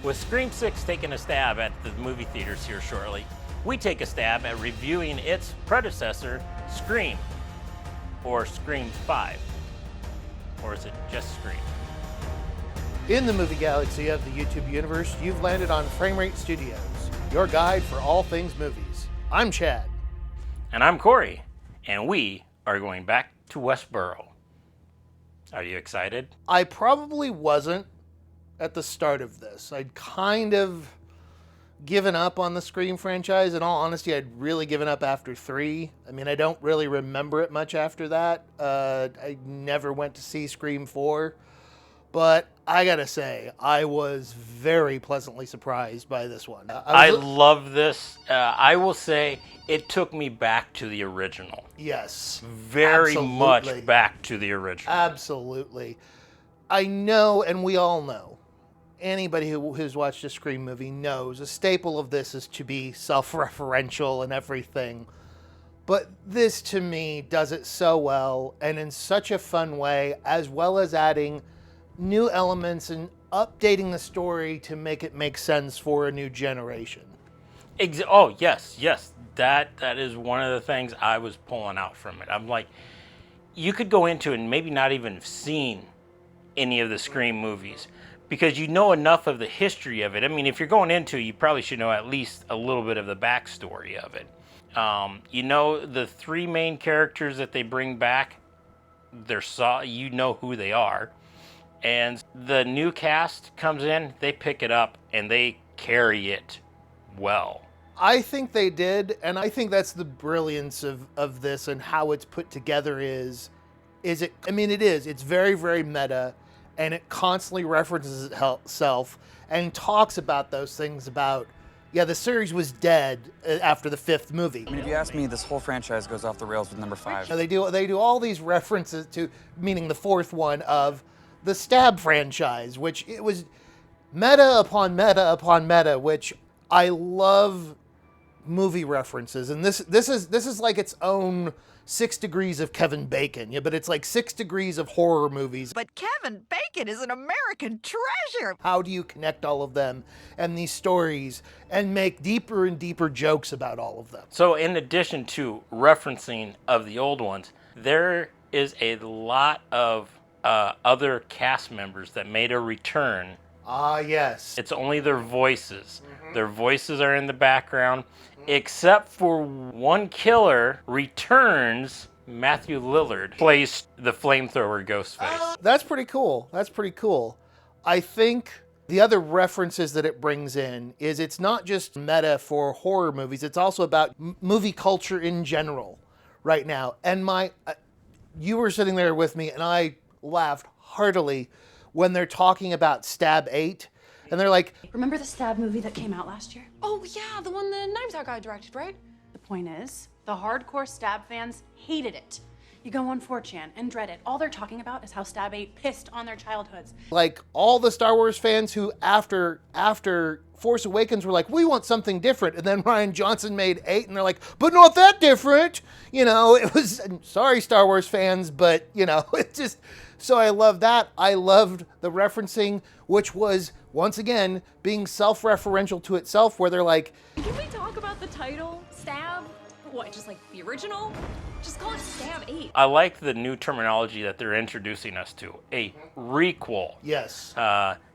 With Scream 6 taking a stab at the movie theaters here shortly, we take a stab at reviewing its predecessor, Scream, or Scream 5. Or is it just Scream? In the movie galaxy of the YouTube universe, you've landed on Frame Rate Studios, your guide for all things movies. I'm Chad. And I'm Corey, and we are going back to Woodsboro. Are you excited? I probably wasn't at the start of this. I'd kind of given up on the Scream franchise. In all honesty, I'd really given up after 3. I mean, I don't really remember it much after that. I never went to see Scream 4. But I gotta say, I was very pleasantly surprised by this one. I love this. I will say it took me back to the original. Yes. Very absolutely. much back to the original. Absolutely. I know, and we all know, anybody who's watched a Scream movie knows a staple of this is to be self-referential and everything. But this, to me, does it so well and in such a fun way, as well as adding new elements and updating the story to make it make sense for a new generation. Oh, yes. That is one of the things I was pulling out from it. I'm like, you could go into it and maybe not even have seen any of the Scream movies because you know enough of the history of it. I mean, if you're going into it, you probably should know at least a little bit of the backstory of it. You know, the 3 main characters that they bring back, you know who they are. And the new cast comes in, they pick it up, and they carry it well. I think they did, and I think that's the brilliance of this and how it's put together is it, I mean, it is. It's very, very meta, and it constantly references itself and talks about those things about, yeah, the series was dead after the 5th movie. I mean, if you ask me, this whole franchise goes off the rails with number 5. They do all these references to, meaning the 4th one, of the Stab franchise, which it was meta upon meta upon meta, which I love movie references. And this is like its own 6 degrees of Kevin Bacon. Yeah, but it's like 6 degrees of horror movies. But Kevin Bacon is an American treasure. How do you connect all of them and these stories and make deeper and deeper jokes about all of them? So in addition to referencing of the old ones, there is a lot of other cast members that made a return. Ah, yes. It's only their voices. Mm-hmm. Their voices are in the background, except for one killer returns. Matthew Lillard plays the flamethrower Ghostface. That's pretty cool. I think the other references that it brings in is it's not just meta for horror movies. It's also about movie culture in general right now. And you were sitting there with me, and I laughed heartily when they're talking about Stab 8, and they're like, remember the Stab movie that came out last year? Oh yeah, the one the Knives Out guy directed, right? The point is, the hardcore Stab fans hated it. You go on 4chan and Reddit, all they're talking about is how Stab 8 pissed on their childhoods. Like all the Star Wars fans who after Force Awakens were like, we want something different, and then Rian Johnson made 8, and they're like, but not that different. You know, it was, sorry Star Wars fans, but you know, it just, so I love that. I loved the referencing, which was, once again, being self-referential to itself, where they're like, Can we talk about the title, Stab? What, just like the original? Just call it Stab 8. I like the new terminology that they're introducing us to. A requel. yes.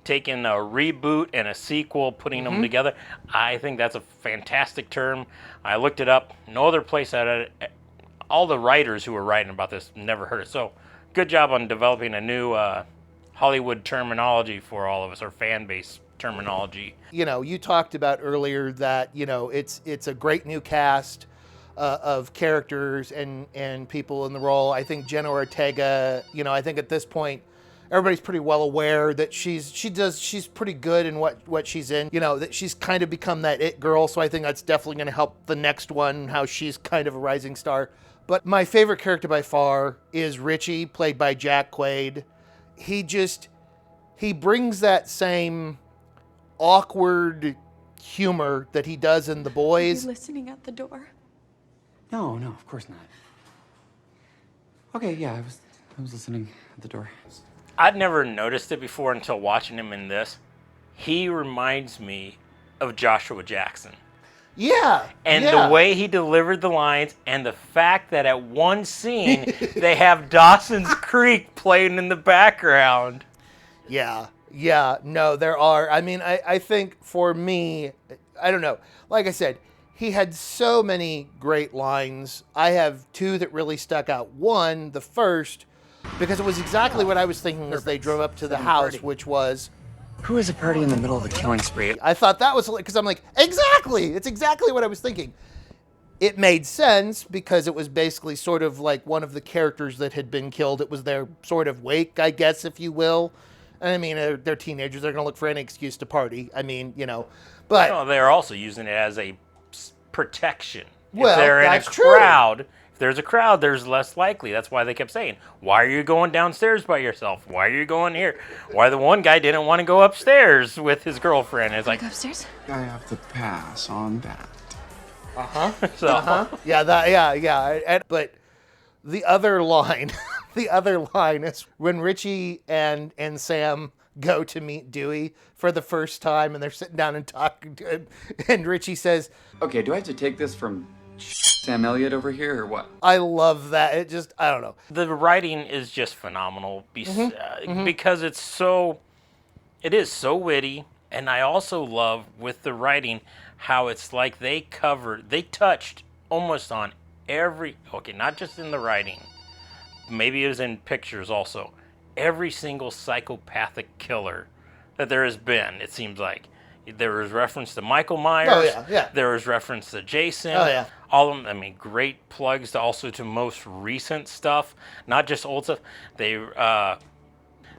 Taking a reboot and a sequel, putting them together. I think that's a fantastic term. I looked it up. No other place all the writers who were writing about this never heard it. So good job on developing a new Hollywood terminology for all of us, or fan base terminology. You know, you talked about earlier that, you know, it's a great new cast of characters and people in the role. I think Jenna Ortega, you know, I think at this point, everybody's pretty well aware that she's pretty good in what she's in. You know, that she's kind of become that it girl, so I think that's definitely going to help the next one, how she's kind of a rising star. But my favorite character by far is Richie, played by Jack Quaid. He brings that same awkward humor that he does in The Boys. Are you listening at the door? No, of course not. Okay, yeah, I was listening at the door. I'd never noticed it before until watching him in this. he reminds me of Joshua Jackson. Yeah. And yeah. the way he delivered the lines, and the fact that at one scene they have Dawson's Creek playing in the background. Yeah. Yeah. No, there are. I mean, I think for me, I don't know. Like I said, he had so many great lines. I have two that really stuck out. One, the first, because it was exactly what I was thinking as they drove up to the house, which was, Who is a party in the middle of a killing spree? I thought that was, because I'm like, exactly. It's exactly what I was thinking. It made sense because it was basically sort of like one of the characters that had been killed. It was their sort of wake, I guess, if you will. And I mean, they're teenagers. They're going to look for any excuse to party. I mean, but... Well, they're also using it as a protection. Well, if they're that's in a true. crowd, if there's a crowd, there's less likely. That's why they kept saying, why are you going downstairs by yourself? Why are you going here? Why the one guy didn't want to go upstairs with his girlfriend? It's like, Go upstairs. I have to pass on that. so. Yeah. But the other line, is when Richie and Sam go to meet Dewey for the first time, and they're sitting down and talking to him, and Richie says, Okay, do I have to take this from Sam Elliott over here or what? I love that. It just, I don't know. The writing is just phenomenal because it is so witty, and I also love with the writing how it's like they touched almost on not just in the writing, maybe it was in pictures also, every single psychopathic killer that there has been, it seems like. There was reference to Michael Myers. Oh, yeah. There was reference to Jason. Oh, yeah. All of them, I mean, great plugs to most recent stuff, not just old stuff. They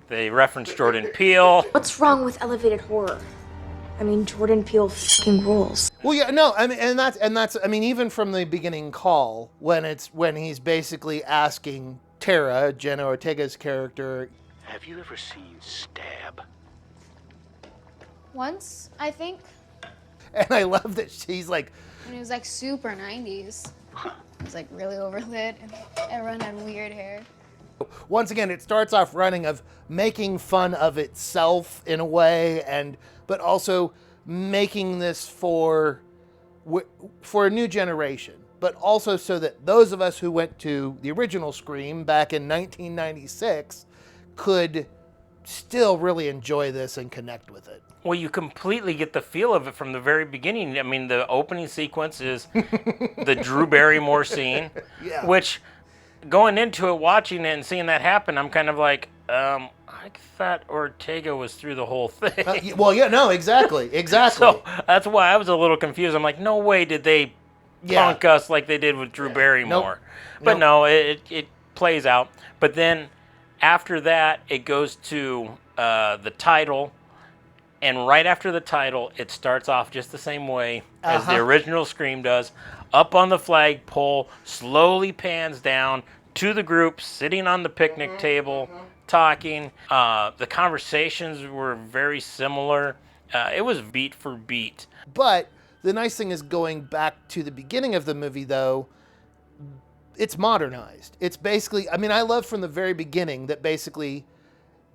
referenced Jordan Peele. What's wrong with elevated horror? I mean, Jordan Peele fucking rules. Well, yeah, no, I mean, and that's, I mean, even from the beginning call, when he's basically asking Tara, Jenna Ortega's character, have you ever seen Stab? Once, I think. and I love that she's like, And it was like super 90s. It was like really overlit and everyone had weird hair. once again, it starts off running of making fun of itself in a way, but also making this for a new generation, but also so that those of us who went to the original Scream back in 1996 could still really enjoy this and connect with it. Well, you completely get the feel of it from the very beginning. I mean, the opening sequence is the Drew Barrymore scene, Yeah. which going into it, watching it and seeing that happen, I'm kind of like, I thought Ortega was through the whole thing. Well, yeah, no, exactly. So that's why I was a little confused. I'm like, no way did they punk us like they did with Drew Barrymore. But no, it plays out. But then after that, it goes to the title. And right after the title, it starts off just the same way as the original Scream does. Up on the flagpole, slowly pans down to the group sitting on the picnic table, talking. The conversations were very similar. It was beat for beat. But the nice thing is, going back to the beginning of the movie, though, it's modernized. It's basically, I mean, I love from the very beginning that basically,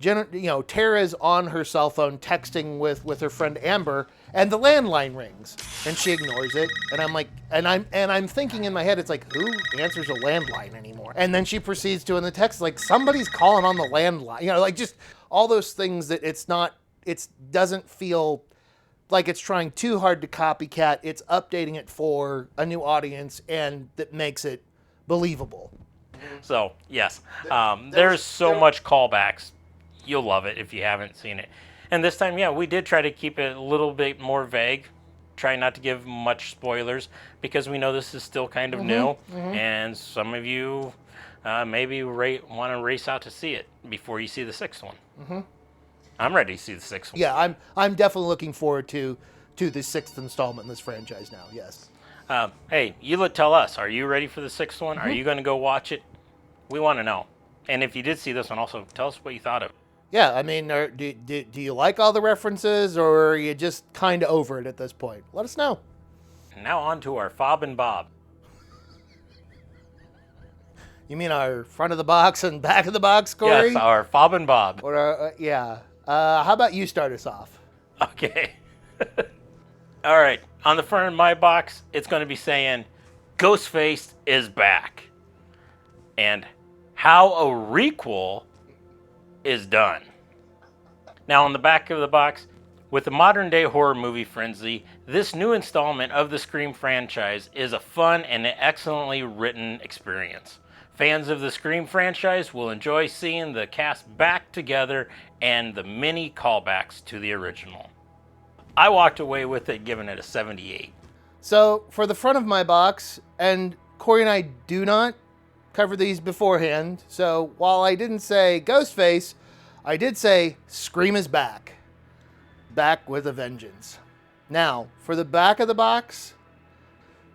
Tara's on her cell phone texting with her friend Amber, and the landline rings, and she ignores it. And I'm like, and I'm thinking in my head, it's like, who answers a landline anymore? And then she proceeds to in the text, like, somebody's calling on the landline. Like just all those things that it doesn't feel like it's trying too hard to copycat. It's updating it for a new audience, and that makes it believable. So yes, there's so much callbacks. You'll love it if you haven't seen it. And this time, we did try to keep it a little bit more vague. Try not to give much spoilers because we know this is still kind of new. And some of you maybe want to race out to see it before you see the sixth one. I'm ready to see the sixth one. Yeah, I'm definitely looking forward to the sixth installment in this franchise now, yes. Hey, you tell us, are you ready for the sixth one? Are you going to go watch it? We want to know. And if you did see this one, also tell us what you thought of it. Yeah, I mean, do you like all the references, or are you just kind of over it at this point? Let us know. Now on to our Fob and Bob. You mean our front of the box and back of the box, Corey? Yes, our Fob and Bob. Or how about you start us off? Okay. All right. On the front of my box, it's going to be saying, Ghostface is back. And how a requel is done. Now, on the back of the box, with the modern day horror movie frenzy, this new installment of the Scream franchise is a fun and excellently written experience. Fans of the Scream franchise will enjoy seeing the cast back together and the many callbacks to the original. I walked away with it giving it a 78. So for the front of my box, and Corey and I do not cover these beforehand, so while I didn't say Ghostface, I did say Scream is back. Back with a vengeance. Now, for the back of the box,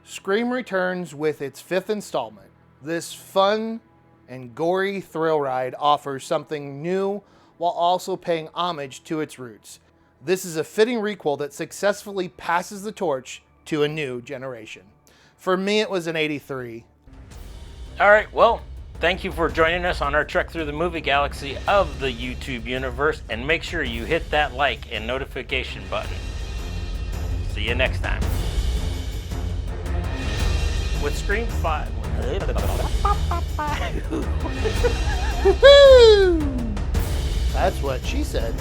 Scream returns with its 5th installment. This fun and gory thrill ride offers something new while also paying homage to its roots. This is a fitting requel that successfully passes the torch to a new generation. For me, it was an 83. All right, well, thank you for joining us on our trek through the movie galaxy of the YouTube universe, and make sure you hit that like and notification button. See you next time. With Scream 5. That's what she said.